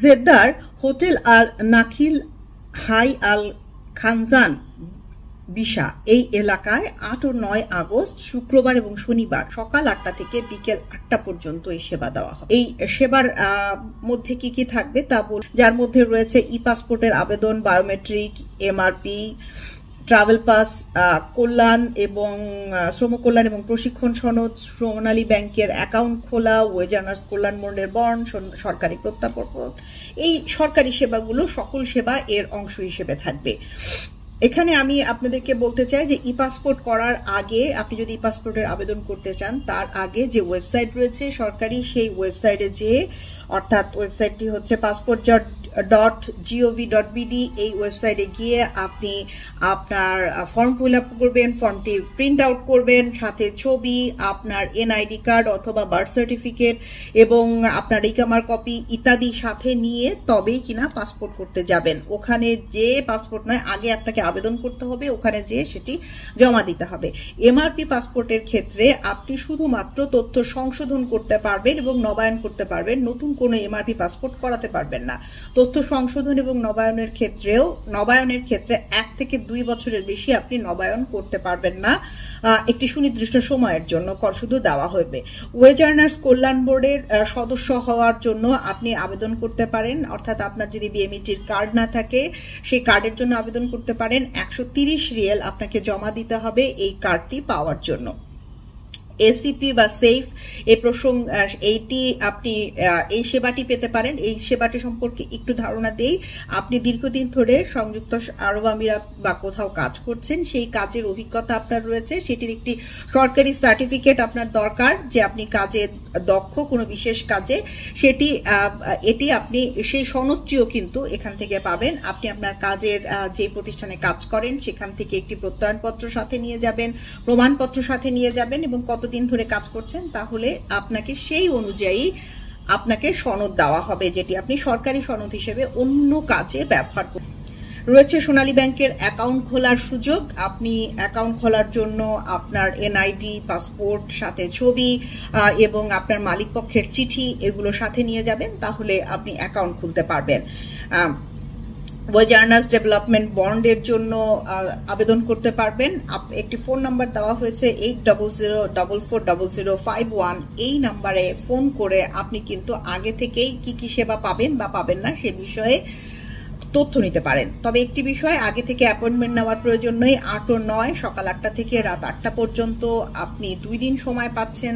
জেদ্দার hotel আল নাখিল high আল খানজান বিশা এই এলাকায় 8 ও 9 আগস্ট শুক্রবার এবং শনিবার সকাল 8টা থেকে বিকেল 8টা পর্যন্ত এই সেবা দেওয়া হবে। এই সেবার মধ্যে কি কি থাকবে তা বল, যার মধ্যে রয়েছে ই পাসপোর্টের আবেদন, বায়োমেট্রিক, এমআরপি, ট্রাভেল পাস, কল্যাণ এবং শ্রম কল্যাণ এবং প্রশিক্ষণ সনদ, সোনালী ব্যাংকের অ্যাকাউন্ট খোলা, ওয়েজ আর্নার্স কল্যাণ বোর্ডের বন্ড, সরকারি প্রত্যাপন, এই সরকারি সেবাগুলো সকল সেবা এর অংশ হিসেবে থাকবে। এখানে আমি আপনাদেরকে বলতে চাই যে ই পাসপোর্ট করার আগে, আপনি যদি ই পাসপোর্টের আবেদন করতে চান তার আগে যে ওয়েবসাইট রয়েছে সরকারি, সেই ওয়েবসাইটে যেয়ে, অর্থাৎ ওয়েবসাইটটি হচ্ছে passport.gov.bd, এই ওয়েবসাইটে গিয়ে আপনি আপনার ফর্ম ফিল আপ করবেন, ফর্মটি প্রিন্ট আউট করবেন, সাথে ছবি, আপনার এনআইডি কার্ড অথবা বার্থ সার্টিফিকেট এবং আপনার ইকামার কপি ইত্যাদি সাথে নিয়ে তবেই কিনা পাসপোর্ট করতে যাবেন। ওখানে যে পাসপোর্ট নয়, আগে আপনাকে আবেদন করতে হবে, ওখানে যেয়ে সেটি জমা দিতে হবে। এমআরপি পাসপোর্টের ক্ষেত্রে আপনি শুধুমাত্র তথ্য সংশোধন করতে পারবেন এবং নবায়ন করতে পারবেন, নতুন কোনো এমআরপি পাসপোর্ট করাতে পারবেন না। তথ্য সংশোধন এবং নবায়নের ক্ষেত্রে 1 থেকে 2 বছরের বেশি আপনি নবায়ন করতে পারবেন না, একটি সুনির্দিষ্ট সময়ের জন্য শুধু দেওয়া হবে। ওয়েজ আর্নার্স কল্যাণ বোর্ডের সদস্য হওয়ার জন্য আপনি আবেদন করতে পারেন, অর্থাৎ আপনার যদি বিএমইটির কার্ড না থাকে সেই কার্ডের জন্য আবেদন করতে পারেন। 130 রিয়াল আপনাকে জমা দিতে হবে এই কার্ডটি পাওয়ার জন্য। এসিপি বা সেফ এইটি আপনি এই সেবাটি পেতে পারেন। এই সেবাটি সম্পর্কে একটু ধারণা দেই। আপনি দীর্ঘদিন ধরে সংযুক্ত আরব আমিরাত বা কোথাও কাজ করছেন, সেই কাজের অভিজ্ঞতা আপনার রয়েছে, সেটির একটি সরকারি সার্টিফিকেট আপনার দরকার যে আপনি কাজে দক্ষ কোনো বিশেষ কাজে, এটি আপনি সেই সনদটিও কিন্তু এখান থেকে পাবেন। আপনি আপনার কাজের যে প্রতিষ্ঠানে কাজ করেন সেখান থেকে একটি প্রত্যয়নপত্র সাথে নিয়ে যাবেন, প্রমাণপত্র সাথে নিয়ে যাবেন এবং কতদিন ধরে কাজ করছেন, তাহলে আপনাকে সেই অনুযায়ী আপনাকে সনদ দেওয়া হবে, যেটি আপনি সরকারি সনদ হিসেবে অন্য কাজে ব্যবহার করবেন। রয়েছে সোনালী ব্যাংকের অ্যাকাউন্ট খোলার সুযোগ। আপনি অ্যাকাউন্ট খোলার জন্য আপনার এনআইডি, পাসপোর্ট, সাথে ছবি এবং আপনার মালিকপক্ষের চিঠি এগুলো সাথে নিয়ে যাবেন, তাহলে আপনি অ্যাকাউন্ট খুলতে পারবেন। ওয়েজ আর্নার্স ডেভেলপমেন্ট বন্ডের জন্য আবেদন করতে পারবেন। একটি ফোন নাম্বার দেওয়া হয়েছে 80040051, এই নাম্বারে ফোন করে আপনি কিন্তু আগে থেকেই কি কি সেবা পাবেন বা পাবেন না সে বিষয়ে তথ্য নিতে পারেন। তবে একটি বিষয়, আগে থেকে অ্যাপয়েন্টমেন্ট নেওয়ার প্রয়োজন নেই। 8 ও 9 সকাল 8টা থেকে রাত 8টা পর্যন্ত আপনি 2 দিন সময় পাচ্ছেন।